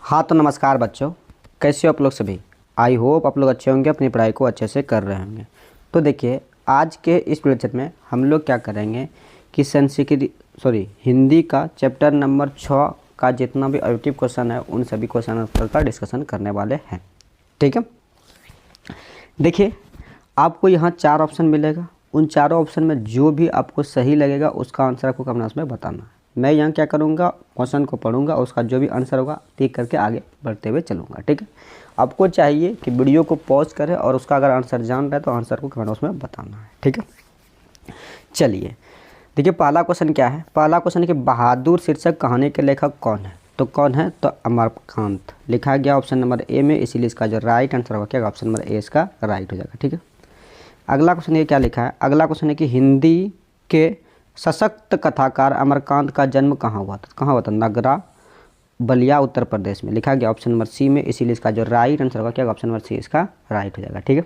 हाँ तो नमस्कार बच्चों, कैसे हो आप लोग सभी। आई होप आप लोग अच्छे होंगे, अपनी पढ़ाई को अच्छे से कर रहे होंगे। तो देखिए आज के इस लेक्चर में हम लोग क्या करेंगे कि हिंदी का चैप्टर नंबर 6 का जितना भी ऑब्जेक्टिव क्वेश्चन है उन सभी क्वेश्चन आंसर का डिस्कशन करने वाले हैं। ठीक है, देखिए आपको यहाँ 4 ऑप्शन मिलेगा। उन चारों ऑप्शन में जो भी आपको सही लगेगा उसका आंसर आपको कमेंट बॉक्स में बताना है। मैं यहाँ क्या करूँगा, क्वेश्चन को पढ़ूंगा, उसका जो भी आंसर होगा टिक करके आगे बढ़ते हुए चलूँगा। ठीक है, आपको चाहिए कि वीडियो को पॉज करें और उसका अगर आंसर जान रहा है तो आंसर को कमेंट बॉक्स में बताना है। ठीक है, चलिए देखिए पहला क्वेश्चन क्या है। पहला क्वेश्चन है कि बहादुर शीर्षक कहानी के लेखक कौन है। तो कौन है, तो अमरकांत लिखा गया ऑप्शन नंबर ए में, इसीलिए इसका जो राइट आंसर होगा क्या, ऑप्शन नंबर ए इसका राइट हो जाएगा। ठीक है, अगला क्वेश्चन ये क्या लिखा है। अगला क्वेश्चन है कि हिंदी के सशक्त कथाकार अमरकांत का जन्म कहाँ हुआ था। कहाँ हुआ था, नगरा बलिया उत्तर प्रदेश में लिखा गया ऑप्शन नंबर सी में, इसीलिए इसका जो राइट आंसर होगा क्या, ऑप्शन नंबर सी इसका राइट हो जाएगा। ठीक है,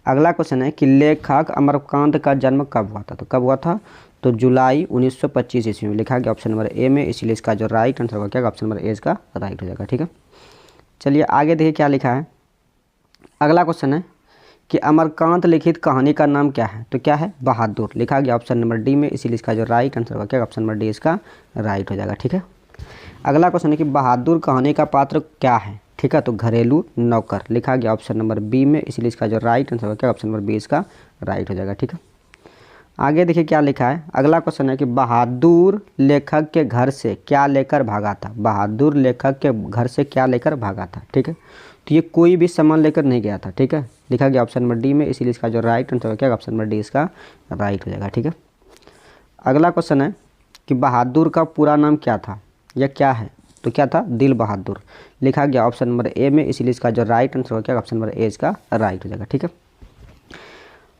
अगला क्वेश्चन है कि लेखक अमरकांत का जन्म कब हुआ था। तो कब हुआ था, तो जुलाई 1925 ईस्वी में लिखा गया ऑप्शन नंबर ए में, इसीलिए इसका जो राइट आंसर होगा क्या, ऑप्शन नंबर ए इसका राइट हो जाएगा। ठीक है, चलिए आगे देखिए क्या लिखा है। अगला क्वेश्चन है कि अमरकांत लिखित कहानी का नाम क्या है। तो क्या है, बहादुर लिखा गया ऑप्शन नंबर डी में, इसीलिए इसका जो राइट आंसर होगा क्या, ऑप्शन नंबर डी इसका राइट हो जाएगा। ठीक है, अगला क्वेश्चन है कि बहादुर कहानी का पात्र क्या है। ठीक है, तो घरेलू नौकर लिखा गया ऑप्शन नंबर बी में, इसीलिए इसका जो राइट आंसर होगा क्या, ऑप्शन नंबर बी इसका राइट हो जाएगा। ठीक है, आगे देखिए क्या लिखा है। अगला क्वेश्चन है कि बहादुर लेखक के घर से क्या लेकर भागा था। बहादुर लेखक के घर से क्या लेकर भागा था। ठीक है, तो ये कोई भी सामान लेकर नहीं गया था। ठीक है, लिखा गया ऑप्शन नंबर डी में, इसीलिए इसका जो राइट आंसर होगा क्या, ऑप्शन नंबर डी इसका राइट हो जाएगा। ठीक है, अगला क्वेश्चन है कि बहादुर का पूरा नाम क्या था या क्या है। तो क्या था, दिल बहादुर लिखा गया ऑप्शन नंबर ए में, इसीलिए इसका जो राइट आंसर होगा क्या, ऑप्शन नंबर ए इसका राइट हो जाएगा। ठीक है,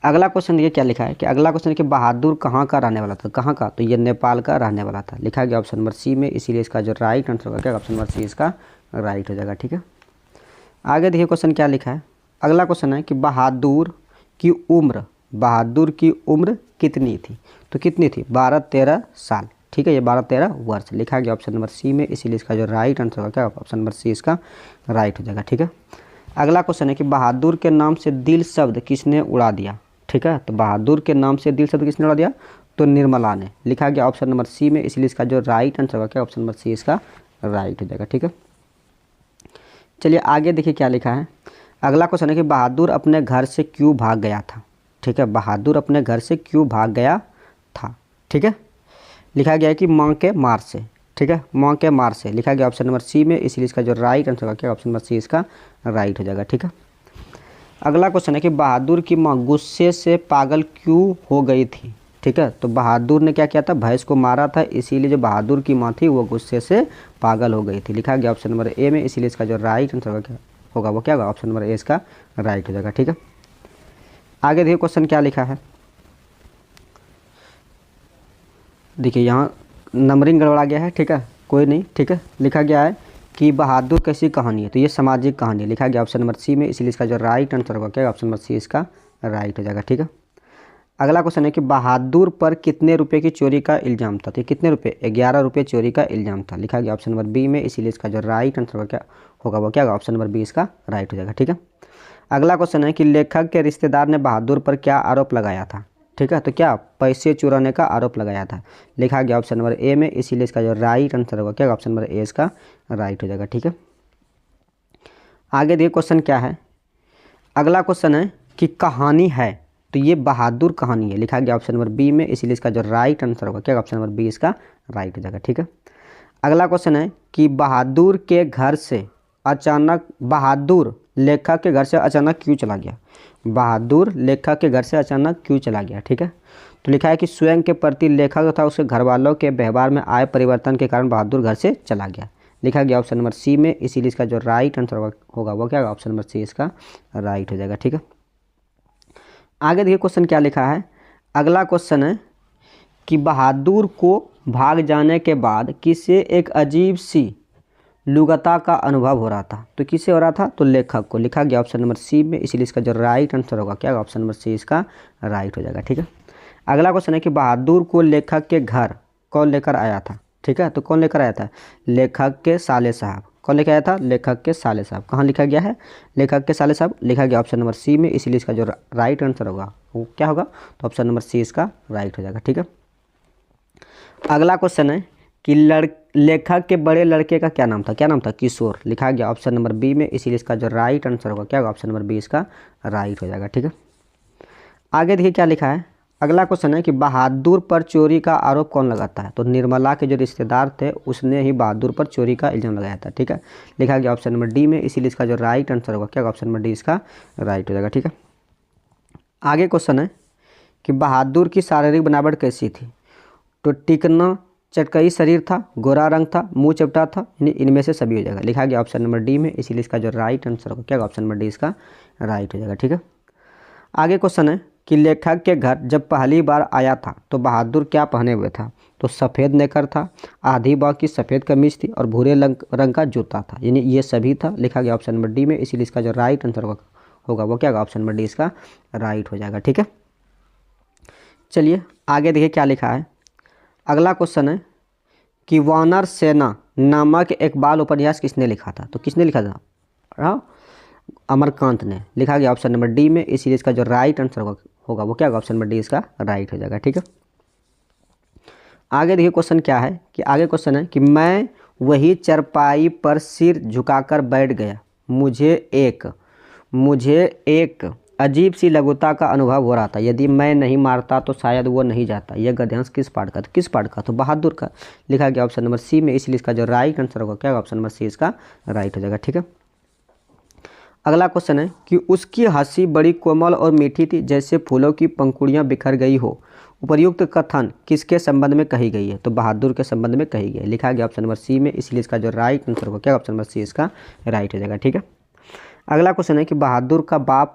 अगला क्वेश्चन देखिए क्या लिखा है कि अगला क्वेश्चन है कि बहादुर कहाँ का रहने वाला था। कहाँ का, तो ये नेपाल का रहने वाला था लिखा गया ऑप्शन नंबर सी में, इसीलिए इसका जो राइट आंसर होगा क्या, ऑप्शन नंबर सी इसका राइट हो जाएगा। ठीक है, आगे देखिए क्वेश्चन क्या लिखा है। अगला क्वेश्चन है कि बहादुर की उम्र कितनी थी। तो कितनी थी, 12-13 साल। ठीक है, ये 12-13 वर्ष लिखा गया ऑप्शन नंबर सी में, इसीलिए इसका जो राइट आंसर होगा क्या, ऑप्शन नंबर सी इसका राइट हो जाएगा। ठीक है, अगला क्वेश्चन है कि बहादुर के नाम से दिल शब्द किसने उड़ा दिया। ठीक है, तो बहादुर के नाम से दिल शब्द किसने उड़ा दिया, तो निर्मला ने लिखा गया ऑप्शन नंबर सी में, इसलिए इसका जो राइट आंसर होगा क्या, ऑप्शन नंबर सी इसका राइट हो जाएगा। ठीक है, चलिए आगे देखिए क्या लिखा है। अगला क्वेश्चन है कि बहादुर अपने घर से क्यों भाग गया था। ठीक है, बहादुर अपने घर से क्यों भाग गया था। ठीक है, लिखा गया है कि माँ के मार से। ठीक है, माँ के मार से लिखा गया ऑप्शन नंबर सी में, इसलिए इसका जो राइट आंसर होगा क्या, ऑप्शन नंबर सी इसका राइट हो जाएगा। ठीक है, अगला क्वेश्चन है कि बहादुर की माँ गुस्से से पागल क्यों हो गई थी। ठीक है, तो बहादुर ने क्या किया था, भैंस को मारा था, इसीलिए जो बहादुर की माँ थी वो गुस्से से पागल हो गई थी लिखा गया ऑप्शन नंबर ए में, इसीलिए इसका जो राइट आंसर होगा वो क्या होगा, ऑप्शन नंबर ए इसका राइट हो जाएगा। ठीक है, आगे देखिए क्वेश्चन क्या लिखा है। देखिए यहाँ नंबरिंग गड़बड़ा गया है। ठीक है, कोई नहीं। ठीक है, लिखा गया है कि बहादुर कैसी कहानी है। तो ये सामाजिक कहानी है लिखा गया ऑप्शन नंबर सी में, इसीलिए इसका जो राइट आंसर होगा क्या, ऑप्शन नंबर सी इसका राइट हो जाएगा। ठीक है, अगला क्वेश्चन है कि बहादुर पर कितने रुपए की चोरी का इल्ज़ाम था। तो कितने रुपए, 11 रुपये चोरी का इल्ज़ाम था लिखा गया ऑप्शन नंबर बी में, इसीलिए इसका जो राइट आंसर क्या होगा वो क्या होगा, ऑप्शन नंबर बी इसका राइट हो जाएगा। ठीक है, अगला क्वेश्चन है कि लेखक के रिश्तेदार ने बहादुर पर क्या आरोप लगाया था। ठीक है, तो क्या, पैसे चुराने का आरोप लगाया था लिखा गया ऑप्शन नंबर ए में, इसीलिए इसका जो राइट आंसर होगा क्या, ऑप्शन नंबर ए इसका राइट हो जाएगा। ठीक है, आगे देखिए क्वेश्चन क्या है। अगला क्वेश्चन है कि कहानी है। तो ये बहादुर कहानी है लिखा गया ऑप्शन नंबर बी में, इसीलिए इसका जो राइट आंसर होगा क्या, ऑप्शन नंबर बी इसका राइट हो जाएगा। ठीक है, अगला क्वेश्चन है कि बहादुर लेखक के घर से अचानक क्यों चला गया। बहादुर लेखक के घर से अचानक क्यों चला गया। ठीक है, तो लिखा है कि स्वयं के प्रति लेखक तथा उसके घर वालों के व्यवहार में आए परिवर्तन के कारण बहादुर घर से चला गया लिखा गया ऑप्शन नंबर सी में, इसीलिए इसका जो राइट आंसर होगा वो क्या होगा, ऑप्शन नंबर सी इसका राइट हो जाएगा। ठीक है, आगे देखिए क्वेश्चन क्या लिखा है। अगला क्वेश्चन है कि बहादुर को भाग जाने के बाद किसे एक अजीब सी लुगता का अनुभव हो रहा था। तो किसे हो रहा था, तो लेखक को लिखा गया ऑप्शन नंबर सी में, इसीलिए इसका जो राइट आंसर होगा क्या, ऑप्शन नंबर सी इसका राइट हो जाएगा। ठीक है, अगला क्वेश्चन है कि बहादुर को लेखक के घर कौन लेकर आया था। ठीक है, तो कौन लेकर आया था, लेखक के साले साहब। कौन लिखा गया था? लेखक के साले साहब। कहाँ लिखा गया है? लेखक के साले साहब लिखा गया ऑप्शन नंबर सी में, इसीलिए इसका जो राइट आंसर होगा वो क्या होगा? तो ऑप्शन नंबर सी इसका राइट हो जाएगा। ठीक है, अगला क्वेश्चन है कि लेखक के बड़े लड़के का क्या नाम था? क्या नाम था? किशोर। लिखा गया ऑप्शन नंबर बी में, इसीलिए इसका जो राइट आंसर होगा क्या होगा? ऑप्शन नंबर बी इसका राइट हो जाएगा। ठीक है, आगे देखिए क्या लिखा है। अगला क्वेश्चन है कि बहादुर पर चोरी का आरोप कौन लगाता है? तो निर्मला के जो रिश्तेदार थे उसने ही बहादुर पर चोरी का इल्जाम लगाया था। ठीक है, लिखा गया ऑप्शन नंबर डी में, इसीलिए इसका जो राइट आंसर होगा क्या होगा? ऑप्शन नंबर डी इसका राइट हो जाएगा। ठीक है, आगे क्वेश्चन है कि बहादुर की शारीरिक बनावट कैसी थी? तो टिकना चटकई शरीर था, गोरा रंग था, मुंह चपटा था, यानी इनमें से सभी हो जाएगा। लिखा गया ऑप्शन नंबर डी में, इसीलिए इसका जो राइट आंसर होगा क्या होगा? ऑप्शन नंबर डी इसका राइट हो जाएगा। ठीक है, आगे क्वेश्चन है कि लेखक के घर जब पहली बार आया था तो बहादुर क्या पहने हुए था? तो सफ़ेद नेकर था, आधी बाँह की सफ़ेद कमीज थी और भूरे रंग का जूता था, यानी ये सभी था। लिखा गया ऑप्शन नंबर डी में, इसीलिए इसका जो राइट आंसर होगा वो क्या होगा? ऑप्शन नंबर डी इसका राइट हो जाएगा। ठीक है, चलिए आगे देखिए क्या लिखा है। अगला क्वेश्चन है कि वानर सेना नामक एक बाल उपन्यास किसने लिखा था? तो किसने लिखा था? अमरकांत ने। लिखा गया ऑप्शन नंबर डी में, इसीलिए इसका जो राइट आंसर होगा वो क्या होगा? ऑप्शन नंबर डी इसका राइट हो जाएगा। ठीक है, आगे देखिए क्वेश्चन क्या है कि आगे क्वेश्चन है कि मैं वही चरपाई पर सिर झुकाकर बैठ गया, मुझे एक अजीब सी लघुता का अनुभव हो रहा था, यदि मैं नहीं मारता तो शायद वो नहीं जाता। यह गद्यांश किस पाठ का था? किस पाठ का? तो बहादुर का। लिखा गया ऑप्शन नंबर सी में, इसलिए इसका जो राइट आंसर होगा क्या होगा? ऑप्शन नंबर सी इसका राइट हो जाएगा। ठीक है, अगला क्वेश्चन है कि उसकी हंसी बड़ी कोमल और मीठी थी, जैसे फूलों की पंखुड़ियाँ बिखर गई हो। उपर्युक्त कथन किसके संबंध में कही गई है? तो बहादुर के संबंध में कही गई है। लिखा गया ऑप्शन नंबर सी में, इसलिए इसका जो राइट आंसर होगा क्या? ऑप्शन नंबर सी इसका राइट हो जाएगा। ठीक है, अगला क्वेश्चन है कि बहादुर का बाप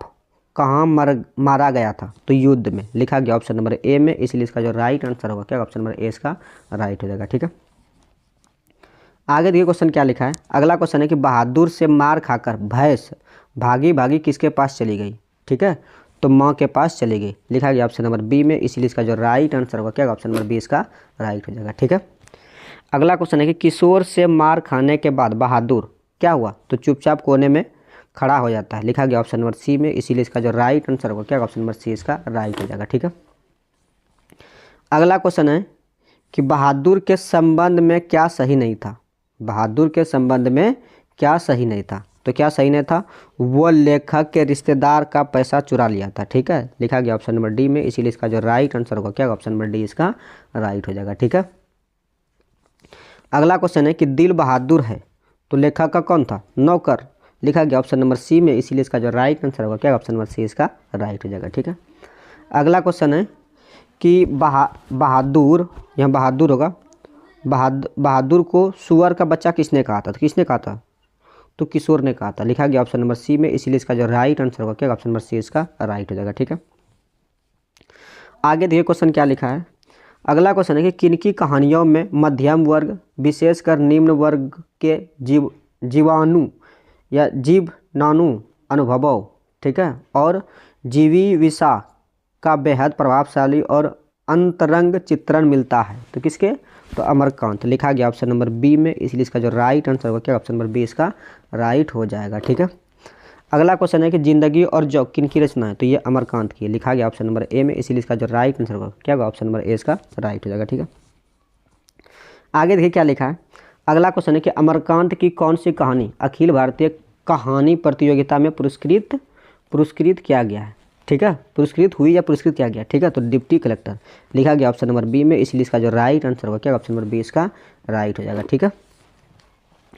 कहाँ मारा गया था? तो युद्ध में। लिखा गया ऑप्शन नंबर ए में, इसलिए इसका जो राइट आंसर होगा क्या? ऑप्शन नंबर ए इसका राइट हो जाएगा। ठीक है, आगे देखिए क्वेश्चन क्या लिखा है। अगला क्वेश्चन है कि बहादुर से मार खाकर भैंस भागी किसके पास चली गई? ठीक है, तो माँ के पास चली गई। लिखा गया ऑप्शन नंबर बी में, इसलिए इसका जो राइट आंसर होगा क्या? ऑप्शन नंबर बी इसका राइट हो जाएगा। ठीक है, अगला क्वेश्चन है कि किशोर से मार खाने के बाद बहादुर क्या हुआ? तो चुपचाप कोने में खड़ा हो जाता है। लिखा गया ऑप्शन नंबर सी में, इसीलिए इसका जो राइट आंसर होगा क्या? ऑप्शन नंबर सी इसका राइट हो जाएगा। ठीक है, अगला क्वेश्चन है कि बहादुर के संबंध में क्या सही नहीं था? बहादुर के संबंध में क्या सही नहीं था? तो क्या सही नहीं था? वो लेखक के रिश्तेदार का पैसा चुरा लिया था। ठीक है, लिखा गया ऑप्शन नंबर डी में, इसीलिए इसका जो राइट आंसर होगा क्या? ऑप्शन नंबर डी इसका राइट हो जाएगा। ठीक है, अगला क्वेश्चन है कि दिल बहादुर है तो लेखक का कौन था? नौकर। लिखा गया ऑप्शन नंबर सी में, इसीलिए इसका जो राइट आंसर होगा क्या? ऑप्शन नंबर सी इसका राइट हो जाएगा। ठीक है, अगला क्वेश्चन है कि बहादुर, यहाँ बहादुर होगा, बहादुर को सुअर का बच्चा किसने कहा था? तो किसने कहा था? तो किशोर ने कहा था। लिखा गया ऑप्शन नंबर सी में, इसीलिए इसका जो राइट आंसर होगा क्या? ऑप्शन नंबर सी इसका राइट हो जाएगा। ठीक है, आगे देखिए क्वेश्चन क्या लिखा है। अगला क्वेश्चन है कि किनकी कहानियों में मध्यम वर्ग विशेषकर निम्न वर्ग के जीवाणु या जीवनाणु अनुभवों, ठीक है, और जीविविषा का बेहद प्रभावशाली और अंतरंग चित्रण मिलता है? तो किसके? तो अमरकांत। लिखा गया ऑप्शन नंबर बी में, इसलिए इसका जो राइट आंसर होगा क्या? ऑप्शन नंबर बी इसका राइट हो जाएगा। ठीक है, अगला क्वेश्चन है कि जिंदगी और जौक किनकी रचना है? तो ये अमरकांत की। लिखा गया ऑप्शन नंबर ए में, इसीलिए इसका जो राइट आंसर होगा क्या होगा? ऑप्शन नंबर ए इसका राइट हो जाएगा। ठीक है, आगे देखिए क्या लिखा है। अगला क्वेश्चन है कि अमरकांत की कौन सी कहानी अखिल भारतीय कहानी प्रतियोगिता में पुरस्कृत किया गया है? ठीक है, पुरस्कृत हुई या पुरस्कृत किया गया? ठीक है, तो डिप्टी कलेक्टर। लिखा गया ऑप्शन नंबर बी में, इसलिए इसका जो राइट आंसर होगा क्या? ऑप्शन नंबर बी इसका राइट हो जाएगा। ठीक है,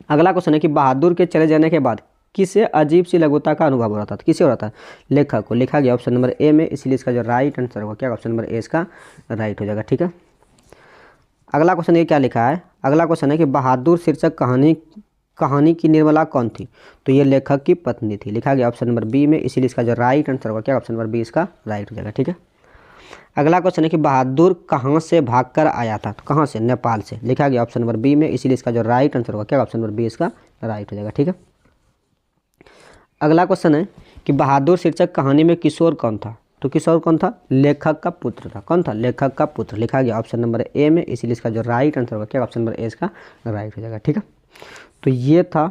अगला क्वेश्चन है कि बहादुर के चले जाने के बाद किसे अजीब सी लघुता का अनुभव हो रहा था? किसे हो रहा था? लेखक को। लिखा गया ऑप्शन नंबर ए में, इसलिए इसका जो राइट आंसर होगा क्या? ऑप्शन नंबर ए इसका राइट हो जाएगा। ठीक है, अगला क्वेश्चन ये क्या लिखा है। अगला क्वेश्चन है कि बहादुर शीर्षक कहानी की निर्मला कौन थी? तो ये लेखक की पत्नी थी। लिखा गया ऑप्शन नंबर बी में, इसीलिए इसका जो राइट आंसर होगा क्या? ऑप्शन नंबर बी इसका राइट हो जाएगा। ठीक है, अगला क्वेश्चन है कि बहादुर कहाँ से भागकर आया था? तो कहाँ से? नेपाल से। लिखा गया ऑप्शन नंबर बी में, इसीलिए इसका जो राइट आंसर होगा क्या? ऑप्शन नंबर बी इसका राइट हो जाएगा। ठीक है, अगला क्वेश्चन है कि बहादुर शीर्षक कहानी में किशोर कौन था? तो किशोर कौन था? लेखक का पुत्र था। कौन था? लेखक का पुत्र। लिखा गया ऑप्शन नंबर ए में, इसीलिए इसका जो राइट आंसर होगा क्या? ऑप्शन नंबर ए इसका राइट हो जाएगा। ठीक है, तो ये था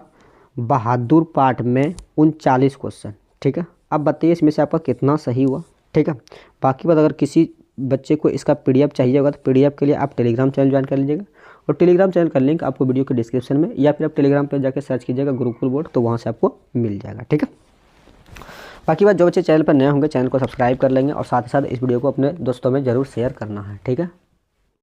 बहादुर पाठ में 39 क्वेश्चन, ठीक है। अब बताइए इसमें से आपका कितना सही हुआ, ठीक है। बाकी बात, अगर किसी बच्चे को इसका पीडीएफ चाहिए होगा तो पीडीएफ के लिए आप टेलीग्राम चैनल ज्वाइन कर लीजिएगा, और टेलीग्राम चैनल का लिंक आपको वीडियो के डिस्क्रिप्शन में, या फिर आप टेलीग्राम पर जाकर सर्च कीजिएगा गुरुकुल बोर्ड, तो वहाँ से आपको मिल जाएगा, ठीक है। बाकी बात, जो बच्चे चैनल पर नए होंगे चैनल को सब्सक्राइब कर लेंगे, और साथ ही साथ इस वीडियो को अपने दोस्तों में ज़रूर शेयर करना है, ठीक है।